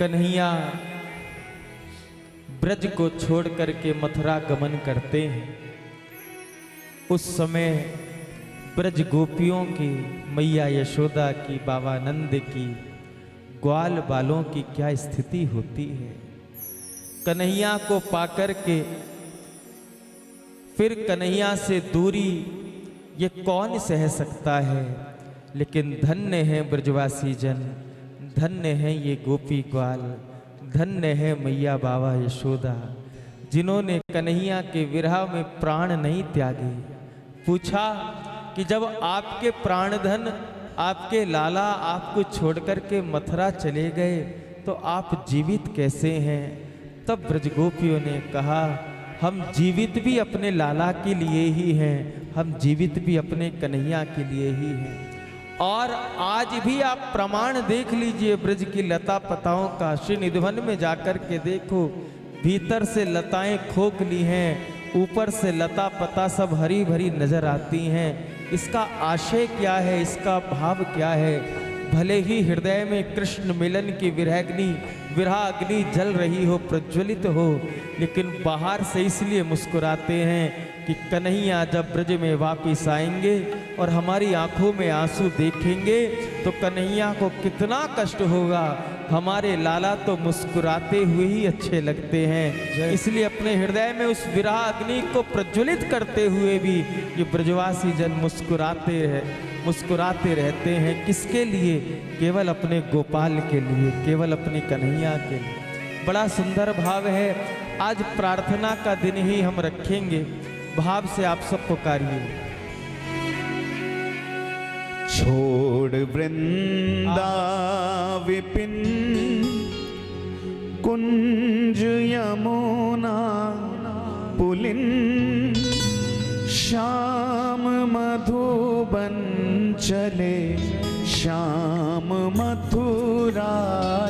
कन्हैया ब्रज को छोड़ करके मथुरा गमन करते हैं। उस समय ब्रज गोपियों की, मैया यशोदा की, बाबा नंद की, ग्वाल बालों की क्या स्थिति होती है। कन्हैया को पाकर के फिर कन्हैया से दूरी ये कौन सह सकता है। लेकिन धन्य है ब्रजवासी जन, धन्य है ये गोपी ग्वाल, धन्य है मैया बाबा यशोदा, जिन्होंने कन्हैया के विरह में प्राण नहीं त्यागे। पूछा कि जब आपके प्राणधन, आपके लाला आपको छोड़कर के मथुरा चले गए तो आप जीवित कैसे हैं। तब ब्रजगोपियों ने कहा, हम जीवित भी अपने लाला के लिए ही हैं, हम जीवित भी अपने कन्हैया के लिए ही हैं। और आज भी आप प्रमाण देख लीजिए ब्रज की लता पताओं का। श्री निधिवन में जाकर के देखो, भीतर से लताएं खोखली हैं, ऊपर से लता पता सब हरी भरी नजर आती हैं। इसका आशय क्या है, इसका भाव क्या है। भले ही हृदय में कृष्ण मिलन की विरह अग्नि जल रही हो, प्रज्वलित हो, लेकिन बाहर से इसलिए मुस्कुराते हैं कि कन्हैया जब ब्रज में वापिस आएंगे और हमारी आंखों में आंसू देखेंगे तो कन्हैया को कितना कष्ट होगा। हमारे लाला तो मुस्कुराते हुए ही अच्छे लगते हैं, इसलिए अपने हृदय में उस विरह अग्नि को प्रज्वलित करते हुए भी ये ब्रजवासी जन मुस्कुराते रहते हैं। किसके लिए? केवल अपने गोपाल के लिए, केवल अपने कन्हैया के लिए। बड़ा सुंदर भाव है। आज प्रार्थना का दिन ही हम रखेंगे। भाव से आप सब पुकारिए। छोड़ वृंदा विपिन कुंज यमुना पुलिन, श्याम मधुबन चले, श्याम मथुरा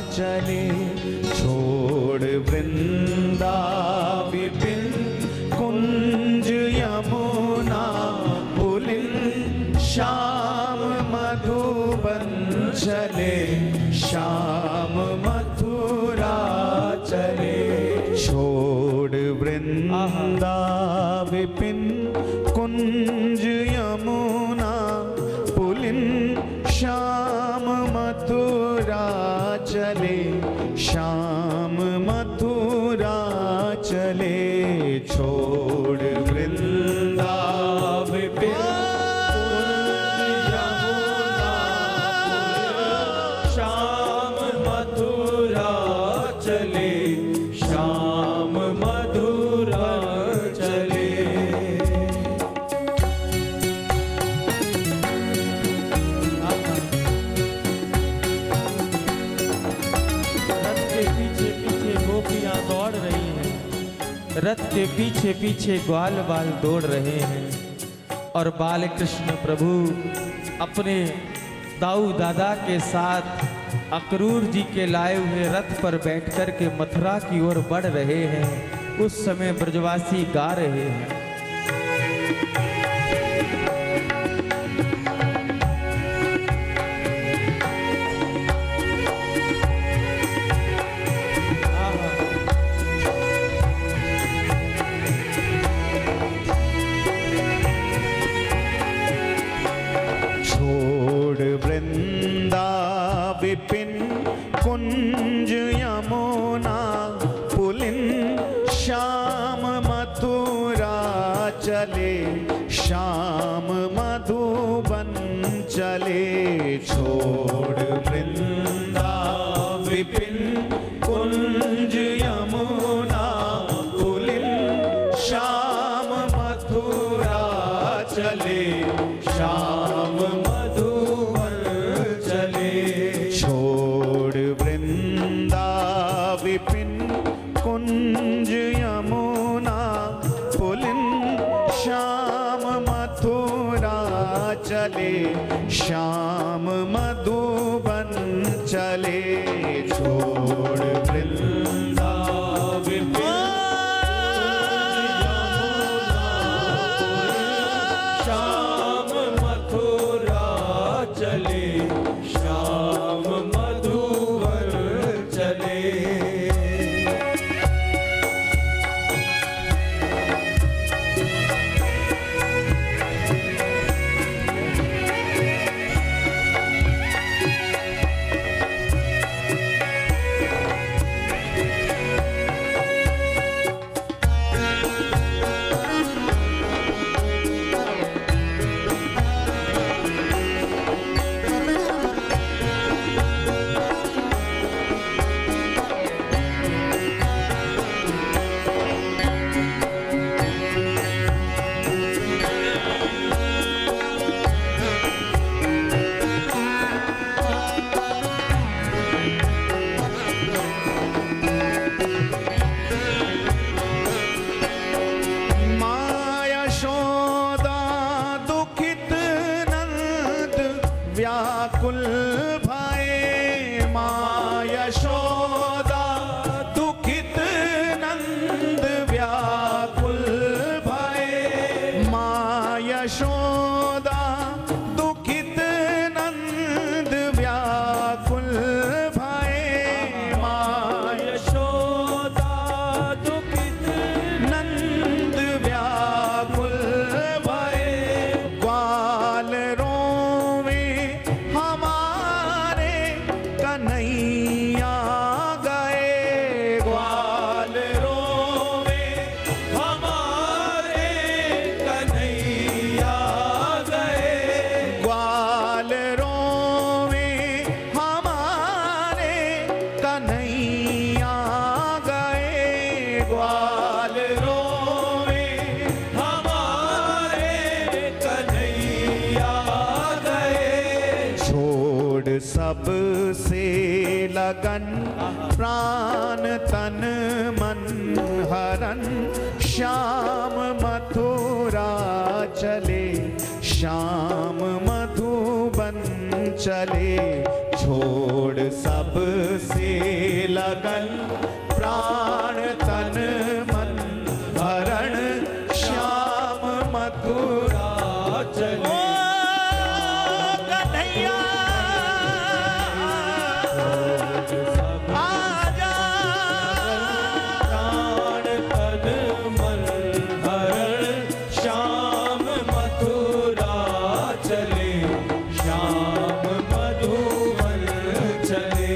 चले। छोड़ वृंदा विपिन कुंज यमुना पुलिन, श्याम मधुबन चले, श्याम मथुरा चले। छोड़ वृंदा विपिन कुंज यमुना पुलिन, श्याम मथुरा चले, श्याम मथुरा चले। छोड़ वृंदा विपिन श्याम मथुरा चले, श्याम मथुरा चले। रथ के पीछे पीछे ग्वाल बाल दौड़ रहे हैं और बाल कृष्ण प्रभु अपने दाऊ दादा के साथ अक्रूर जी के लाए हुए रथ पर बैठकर के मथुरा की ओर बढ़ रहे हैं। उस समय ब्रजवासी गा रहे हैं। विपिन कुंज यमुना पुलिन, श्याम मथुरा चले, श्याम मधुबन चले। छोड़ वृंदा विपिन कुंज यमुना पुलिन, श्याम मथुरा चले, श्याम मधुबन चले। छोड़ वृंदा विपिन कुंज यमुना पुलिन, श्याम मथुरा चले, श्याम मधुबन चले। छोड़ वृंदा विपिन श्याम मथुरा चले, श्याम मधुबन चले। प्राण तन मन हरन श्याम मथुरा चले, श्याम मधुबन चले, छोड़ सब से लगन प्राण तन मन हरण श्याम मथुरा चले। कन्हैया आजा, प्राण तन मन हरण श्याम मथुरा चले, श्याम मधुबन चले।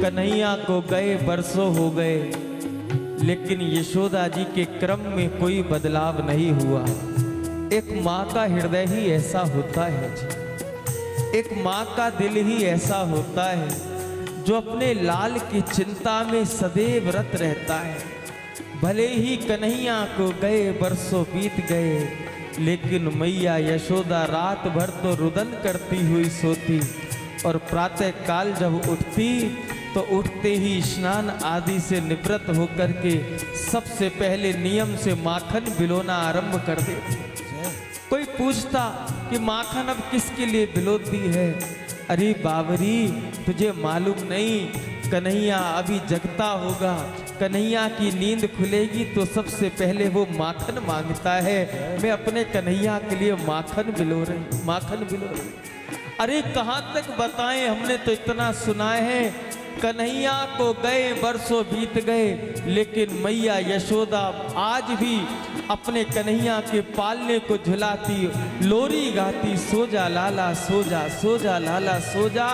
कन्हैया को गए बरसों हो गए, लेकिन यशोदा जी के क्रम में कोई बदलाव नहीं हुआ। एक माँ का हृदय ही ऐसा होता है जी, एक माँ का दिल ही ऐसा होता है जो अपने लाल की चिंता में सदैव रत रहता है। भले ही कन्हैया को गए बरसों बीत गए, लेकिन मैया यशोदा रात भर तो रुदन करती हुई सोती, और प्रातः काल जब उठती तो उठते ही स्नान आदि से निवृत्त होकर के सबसे पहले नियम से माखन बिलोना आरंभ कर देती। कोई पूछता कि माखन अब किसके लिए बिलोती है? अरे बाबरी, तुझे मालूम नहीं, कन्हैया अभी जगता होगा, कन्हैया की नींद खुलेगी तो सबसे पहले वो माखन मांगता है। मैं अपने कन्हैया के लिए माखन बिलो रही, माखन बिलो रही। अरे कहाँ तक बताएं, हमने तो इतना सुना है, कन्हैया को गए बरसों बीत गए, लेकिन मैया यशोदा आज भी अपने कन्हैया के पालने को झुलाती, लोरी गाती, सो जा लाला सो जा, सो जा लाला सो जा।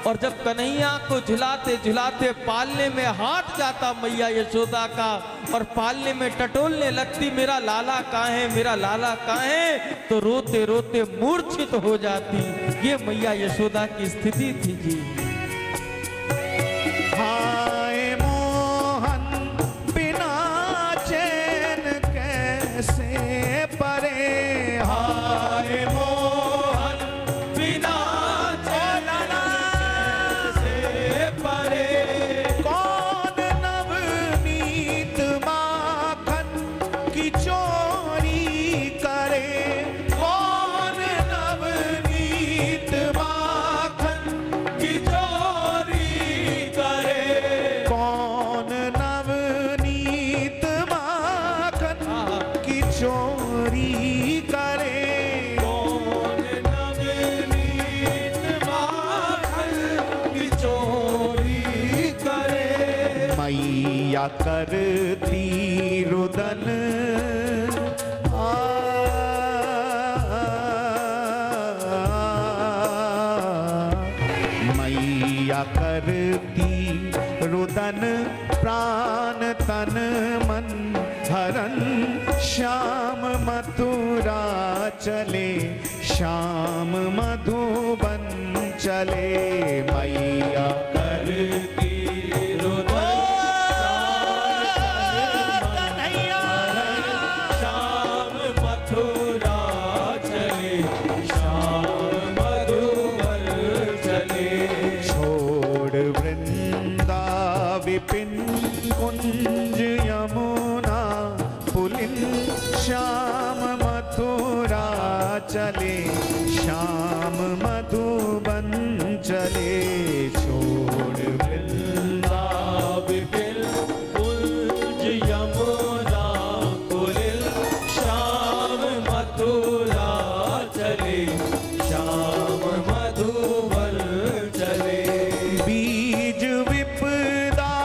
और जब कन्हैया को झुलाते झुलाते पालने में हाथ जाता मैया यशोदा का, और पालने में टटोलने लगती, मेरा लाला कहाँ है, मेरा लाला कहाँ है, तो रोते रोते मूर्छित हो जाती। ये मैया यशोदा की स्थिति थी जी। हाय मोहन बिना चैन कैसे परे, हाय मोहन बिना चैन कैसे परे। कौन नवनीत माखन की चोरी करे, कौन नवनीत माखन की चोरी करे, कौन नवनीत माखन की चोरी करे, कौन नवनीत माखन की चोरी करे। मैया करती रुदन मैया करती रुदन प्राण तन मन हरन श्याम मथुरा चले, श्याम मधुबन चले। मैया करती रुदन श्याम मथुरा चले, श्याम मधुबन चले। छोड़ वृंदा विपिन कुंज यमुना पुलिन श्याम मथुरा चले, श्याम मधुबन चले। छोड़ वृंदावन कुंज यमुना कुलिल, श्याम मथुरा चले, श्याम मधुबन चले। बीज विपदा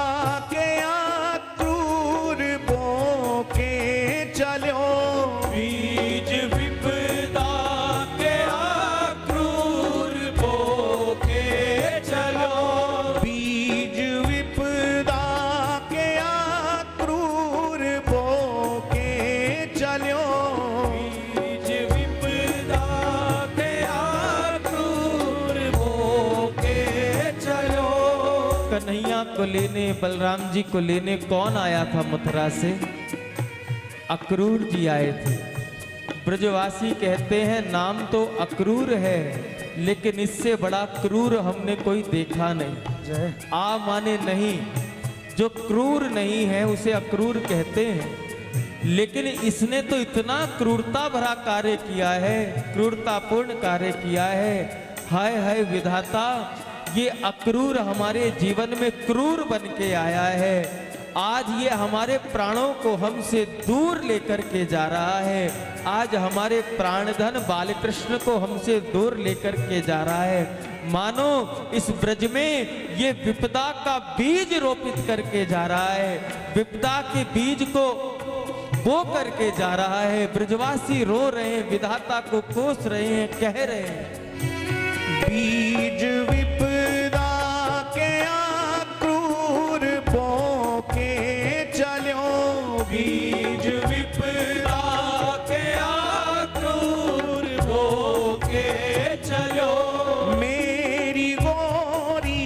के आक्रूर बोके चलो, बीज विपदा के आक्रूर बोके चलो, बीज विपदा के आक्रूर बोके चलो। बीज विपदा के आक्रूर बोके चलो। कन्हैया को लेने, बलराम जी को लेने कौन आया था मथुरा से? अक्रूर जी आए थे। ब्रजवासी कहते हैं नाम तो अक्रूर है, लेकिन इससे बड़ा क्रूर हमने कोई देखा नहीं। आ माने नहीं, जो क्रूर नहीं है उसे अक्रूर कहते हैं। लेकिन इसने तो इतना क्रूरता भरा कार्य किया है, क्रूरतापूर्ण कार्य किया है। हाय हाय विधाता, ये अक्रूर हमारे जीवन में क्रूर बन के आया है। आज ये हमारे प्राणों को हमसे दूर लेकर के जा रहा है। आज हमारे प्राणधन बालकृष्ण को हमसे दूर लेकर के जा रहा है। मानो इस ब्रज में ये विपदा का बीज रोपित करके जा रहा है, विपदा के बीज को बो करके जा रहा है। ब्रजवासी रो रहे हैं, विधाता को कोस रहे हैं, कह रहे हैं बीज विपदा के आक्रूर बोके चलो, बीज विपदा के आक्रूर बोके चलो। मेरी गोरी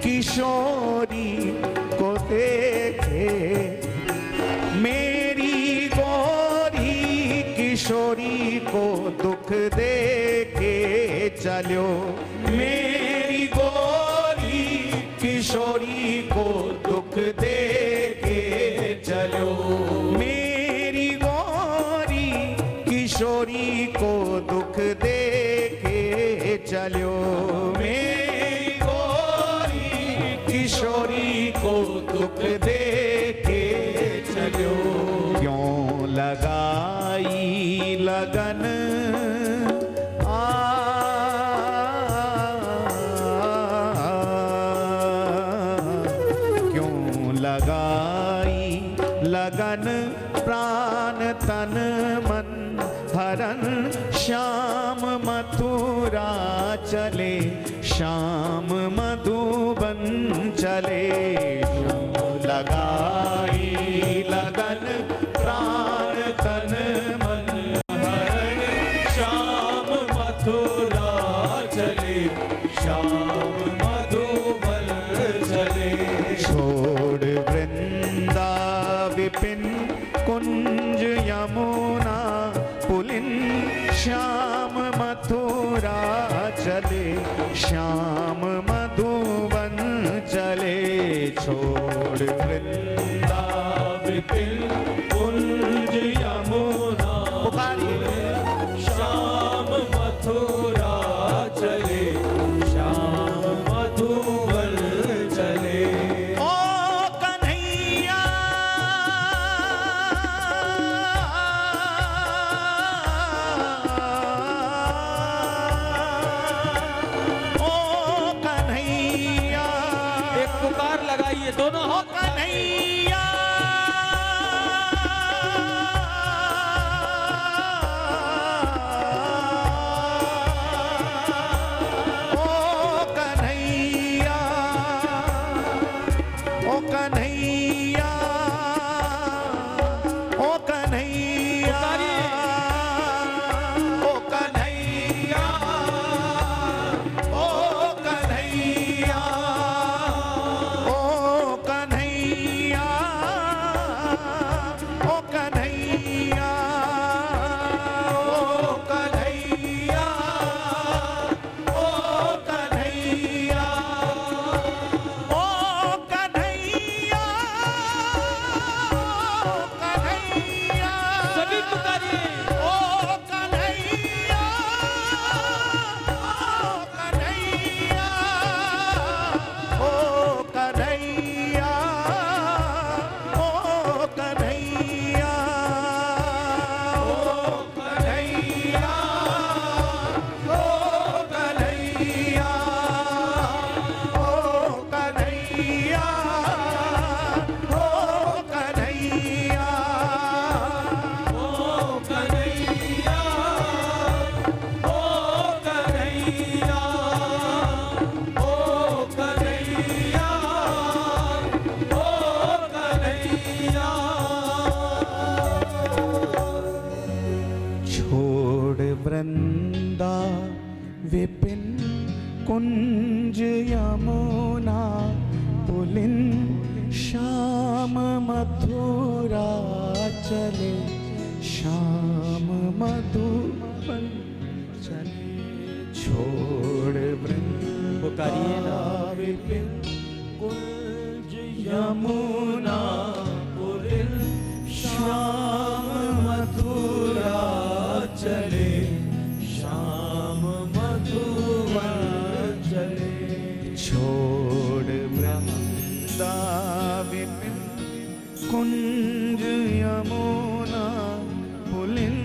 किशोरी को देखे, मेरी गोरी किशोरी को दुख दे के चलो। मेरी गोरी किशोरी को दुख दे के चलो। मेरी गोरी किशोरी को दुख दे के चलो। मेरी गोरी किशोरी को दुख दे के चलो। क्यों लगाई लगन लगाई लगन प्राण तन मन हरन। श्याम मथुरा चले, श्याम मधुबन चले। लगाई लगन प्राण तन मन हरण श्याम मथुरा चले, श्याम मधुबन चले। छोड़ वृंदा विपिन कुंज यमुना पुलिन श्याम मथुरा चले, श्याम मधुबन चले। छोड़ वृंदा विपिन कुंज यमुना श्याम मथुरा चले, श्याम मधुबन चले। ओ कन्हैया ओ कन्हैया, एक पुकार लगाइए दोनों हाथ। कन्हैया ओ कन्हैया, ओ कन्हैया, ओ कन्हैया, ओ कन्हैया, ओ कन्हैया, ओ कन्हैया। विपिन कुंज यमुना पुलिन श्याम मथुरा चले श्याम मधुबन चले छोड़ पुकारिए ना। विपिन कुंज यमुना पुलिन श्याम मथुरा चले श्याम मधुवन चले छोड़ वृंदा विपिन कुंज यमुना पुलिन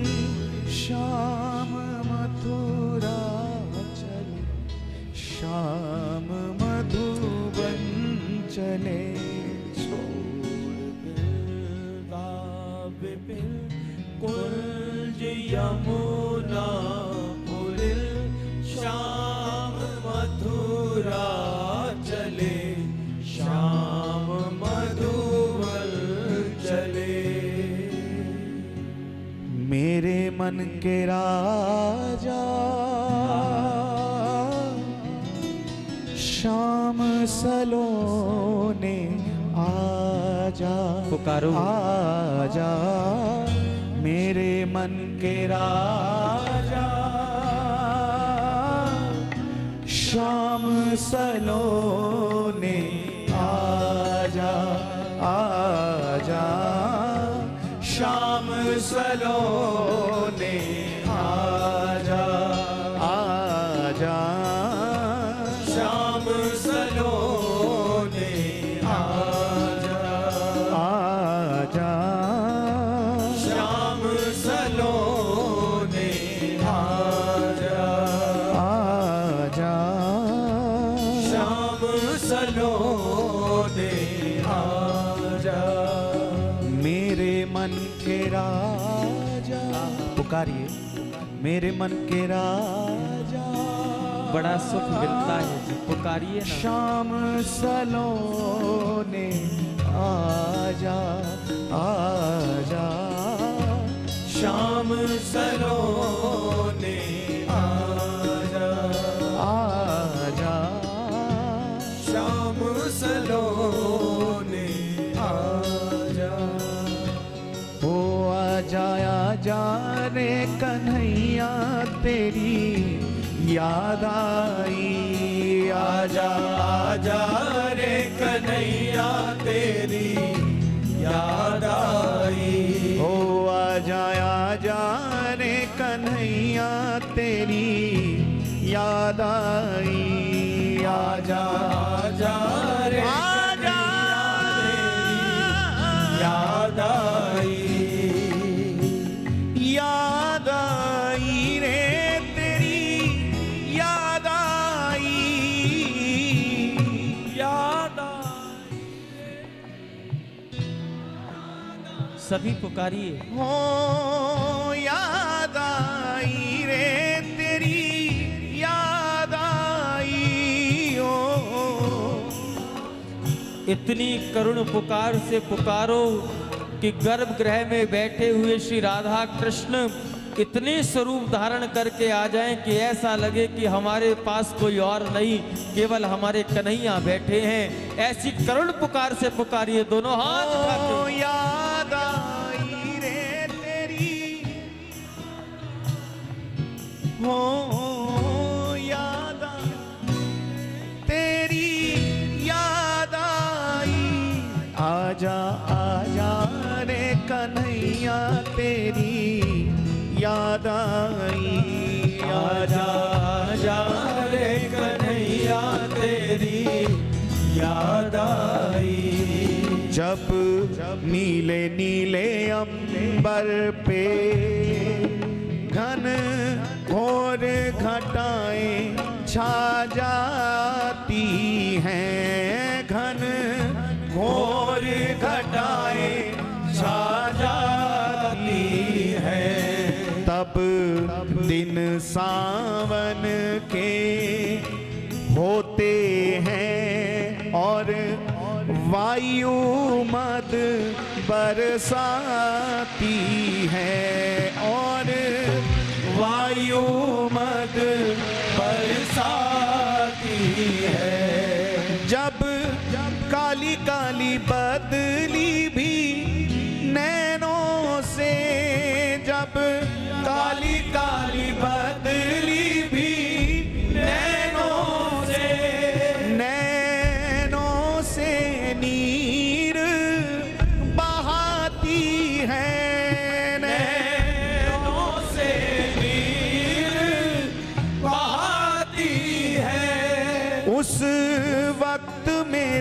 श्याम मथुरा चले श्याम मधुबन चले विपिन कुंज यमुना पुलिन श्याम मथुरा चले श्याम मधुवन चले मेरे मन के राजा श्याम सलोने आजा पुकारो। आजा मेरे मन के राजा श्याम सलोने आजा आजा श्याम सलोने आजा आजा श्याम सलोने आजा आजा श्याम सलोने आजा आजा श्याम सलोने आजा मेरे मन के राजा पुकारिए मेरे मन के राजा बड़ा सुख मिलता है जी, पुकारिए ना। श्याम सलोने आजा आजा श्याम सलोने आजा आजा श्याम सलोने आजा ओ आजा आजा रे कन्हैया तेरी याद आई आजा आजा रे कन्हैया तेरी याद आई ओ आजा आजा रे कन्हैया तेरी याद आई आजा आजा रे आजा याद आई याद आई रे तेरी याद आई याद सभी पुकारिए। हो याद आई रे तेरी याद आई ओ इतनी करुण पुकार से पुकारो कि गर्भगृह में बैठे हुए श्री राधा कृष्ण इतने स्वरूप धारण करके आ जाएं कि ऐसा लगे कि हमारे पास कोई और नहीं, केवल हमारे कन्हैया बैठे हैं। ऐसी करुण पुकार से पुकारिए दोनों हाथ उठा ओ के। याद आई रे तेरी हो याद तेरी याद आई आजा आजा रे कन्हैया तेरी याद आई आजा आजा रे कन्हैया तेरी याद आई जब नीले नीले अंबर पे घन घोर घटाएं छा जाती हैं घन घोर घटाएं छा जाती हैं तब दिन सावन के होते हैं और वायु मद बरसाती है और वायु मद बरसाती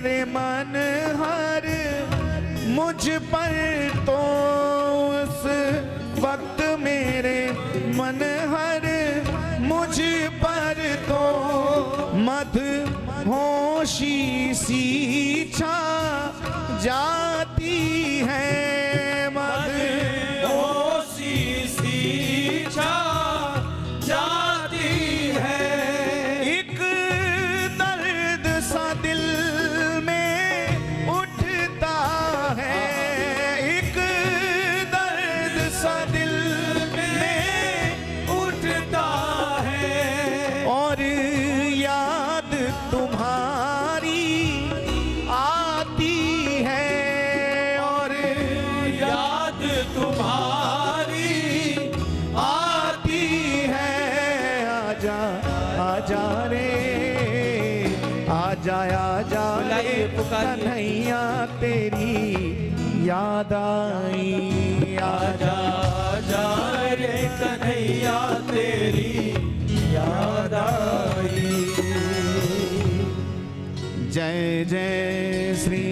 मेरे मन हर मुझ पर तो उस वक्त मेरे मन हर मुझ पर तो मध होशी सी छा जाती है मध होशी सी छा जाती है। एक दर्द सा दिल में उठता है एक दर्द सा दिल में उठता है और याद तुम्हारी आती है और याद तुम्हारी आती है आजा आजा रे आजा आजा रे बुलाइए, पुकारिए। कन्हैया तेरी याद आई आजा आजा रे कन्हैया तेरी याद आई। जय जय श्री